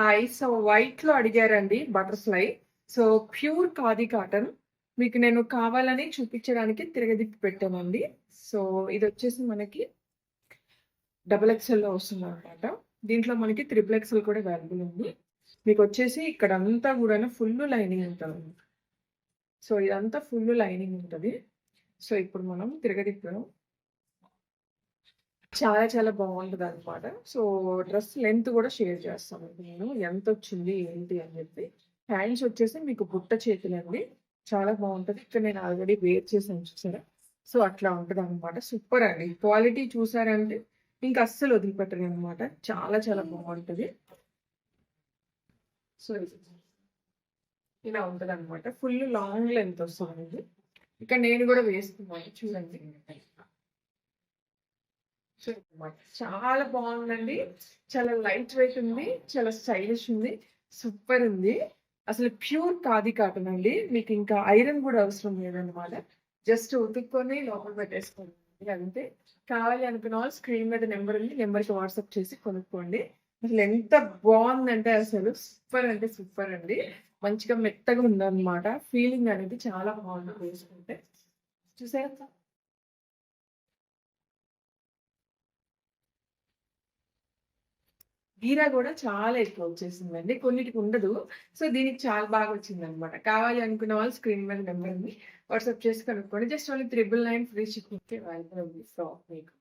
Hi. So వైట్‌లో అడిగారండి butterfly. So pure khadi cotton. మీకు నేను కావాలని చూపించడానికి తిరగదిప్పి పెట్టానండి. సో ఇదొచ్చేసి మనకి డబుల్ ఎక్స్ఎల్‌లో వస్తుందనమాట. దీంట్లో మనకి త్రిబుల్ ఎక్స్ఎల్ కూడా అవైలబుల్ ఉంది. మీకొచ్చేసి ఇక్కడంతా గూడాను ఫుల్లు లైనింగ్ ఉంటదండి. సో ఇదంతా ఫుల్లు లైనింగ్ ఉంటది. సో ఇప్పుడు మనం తిరగదిప్పాం. చాలా చాలా బావుంటదనమాట. సో డ్రెస్ లెంత్ గూడా షేర్ చేస్తానండి నేను. ఎంతొచ్చింది ఏంటి అని జెప్పి. హ్యాండ్స్ వచ్చేసి మీకు బుట్ట చేతులండి. చాలా బావుంటది. ఇక్కడ నేను ఆల్రెడీ వేర్ చేశాను చూసారా? సో అట్లా ఉంటదనమాట. సూపర్ అండి. క్వాలిటీ చూసారంటే ఇంక అస్సలు వదిలిపెట్టరనమాట. చాలా చాలా బావుంటది. సో ఇలా ఉంటదనమాట. ఫుల్ లాంగ్ లెంత్ వస్తదండి. ఇక్కడ నేను గూడా వేసుకున్నాను చూడండి. సో చాలా బావుందండి. చాలా లైట్ వెయిట్ ఉంది. చాలా స్టైలిష్ ఉంది. సూపర్ ఉంది. అసలు ప్యూర్ ఖాదీ కాటన్ అండి. మీకు ఇంకా ఐరన్ గూడా అవసరం లేదనమాట. జస్ట్ ఉతుక్కొని లోపల పెట్టేసుకోండి అంతే. కావాలి అనుకున్న వాళ్ళు స్క్రీన్ మీద నెంబర్ ఉంది. నెంబర్‌కి వాట్సాప్ చేసి కొనుక్కోండి. అసలు ఎంత బావుందంటే అసలు సూపర్ అంటే సూపర్ అండి. మంచిగా మెత్తగా ఉందనమాట. ఫీలింగ్ అనేది చాలా బావుంది వేసుకుంటే. చూసారా? గీరా గూడా చాలా ఎక్కువొచ్చేసిందండి. కొన్నిటికి ఉండదు. సో, దీనికి చాలా బాగా వచ్చిందనమాట. కావాలి అనుకున్న వాళ్ళు స్క్రీన్ మీద నెంబర్ ఉంది. వాట్సాప్ చేసి కనుక్కోండి. జస్ట్ ఓన్లీ 999 ఫ్రీ షిప్పింగ్‌కి అవైలబుల్ ఉంది ఫ్రాక్ మీకు.